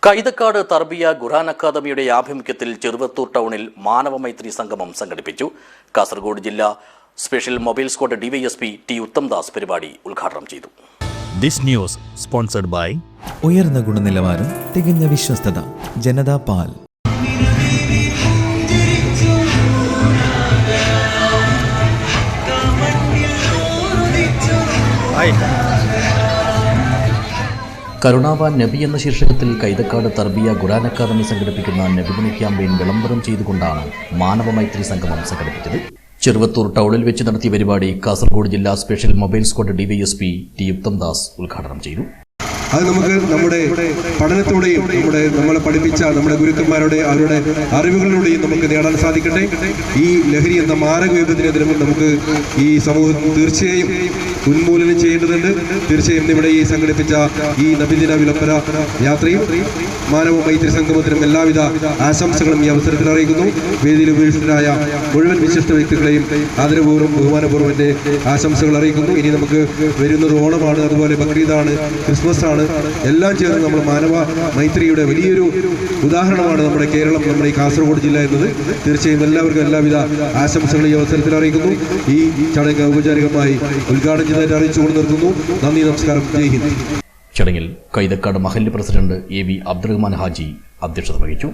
കൈതക്കാട് തർബിയ ഖുർആൻ അക്കാദമിയുടെ ആഭിമുഖ്യത്തിൽ ചെറുവത്തൂർ ടൗണിൽ മാനവമൈത്രി സംഗമം സംഘടിപ്പിച്ചു. കാസർഗോഡ് ജില്ലാ special mobile squad DYSP T Uthamdas പരിപാടി ഉദ്ഘാടനം ചെയ്തു. ദിസ് ന്യൂസ് സ്പോൺസർഡ് ബൈ ഉയർന്ന ഗുണനിലവാരം, തികഞ്ഞ വിശ്വസ്തത, ജനതാ പാൽ. കരുണാവാൻ നബി എന്ന ശീർഷകത്തിൽ കൈതക്കാട് തർബിയ ഖുർആൻ അക്കാദമി സംഘടിപ്പിക്കുന്ന നബിദിന ക്യാമ്പയിൻ വിളംബരം ചെയ്തുകൊണ്ടാണ് മാനവമൈത്രി സംഗമം സംഘടിപ്പിച്ചത്. ചെറുവത്തൂർ ടൗണിൽ വെച്ച് നടത്തിയ പരിപാടി കാസർഗോഡ് ജില്ലാ special mobile squad DYSP T Uthamdas ഉദ്ഘാടനം ചെയ്തു. അത് നമുക്ക് നമ്മുടെ പഠനത്തോടെയും നമ്മളെ പഠിപ്പിച്ച നമ്മുടെ ഗുരുക്കന്മാരുടെ അവരുടെ അറിവുകളിലൂടെയും നമുക്ക് നേടാൻ സാധിക്കട്ടെ. ഈ ലഹരി എന്ന മാരക വിപത്തിനെതിരെ നമുക്ക് ഈ സമൂഹം തീർച്ചയായും ഉന്മൂലനം ചെയ്യേണ്ടതുണ്ട്. തീർച്ചയായും ഇവിടെ ഈ സംഘടിപ്പിച്ച ഈ നബിദിന വിളംബര യാത്രയും മാനവ മൈത്രി സംഗമത്തിനും എല്ലാവിധ ആശംസകളും ഈ അവസരത്തിൽ അറിയിക്കുന്നു. വേദിയിൽ ഉപവിഷ്ടരായ മുഴുവൻ വിശിഷ്ട വ്യക്തികളെയും ആദരപൂർവ്വം ബഹുമാനപൂർവ്വം എൻ്റെ ആശംസകൾ അറിയിക്കുന്നു. ഇനി നമുക്ക് വരുന്നത് ഓണമാണ്, അതുപോലെ ബക്രീദാണ്, ക്രിസ്മസ് ആണ്. എല്ലാം ചേർന്ന് നമ്മൾ മാനവ മൈത്രിയുടെ വലിയൊരു ഉദാഹരണമാണ് നമ്മുടെ കേരളം, നമ്മുടെ ഈ കാസർഗോഡ് ജില്ല എന്നത്. തീർച്ചയായും എല്ലാവർക്കും എല്ലാവിധ ആശംസകൾ ഈ അവസരത്തിൽ അറിയിക്കുന്നു. ഈ ചടങ്ങ് ഔപചാരികമായി ഉദ്ഘാടനം ചെയ്തതായിട്ട് അറിയിച്ചുകൊണ്ട് നിർത്തുന്നു. നന്ദി, നമസ്കാരം, ജയ് ഹിന്ദ്. ചടങ്ങിൽ കൈതക്കാട് മഹല്ല് president A V Abdurahman Haji അധ്യക്ഷത വഹിച്ചു.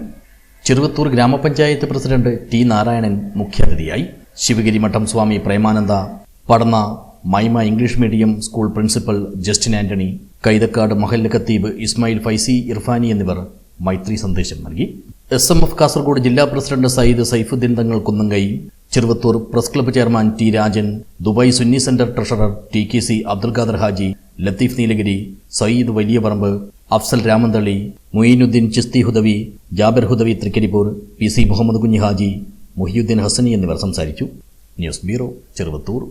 ചെറുവത്തൂർ ഗ്രാമപഞ്ചായത്ത് പ്രസിഡന്റ് ടി നാരായണൻ മുഖ്യാതിഥിയായി. Sivagiri Mutt Swami Premananda, Padanna Maima English medium school principal Justin Antony, Kaithakkad മഹല്ല് ഖത്തീബ് ഇസ്മായിൽ ഫൈസി ഇർഫാനി എന്നിവർ മൈത്രി സന്ദേശം നൽകി. SMF കാസർഗോഡ് ജില്ലാ president Sayyid Saifuddin Thangal Kunnamkai, Cheruvathur press club chairman T Rajan, Dubai Sunni centre treasurer TKC Abdul Khader Haji, Latheef Nilagiri, Sayyid Valiyaparamba, Afsal Ramanthali, Muinuddin Chishti Hudawi, Jabir Hudawi Thrikaripur, PC Muhammad Kunhi Haji, Muhiyuddin Hasani എന്നിവർ സംസാരിച്ചു. News bureau, Cheruvathur.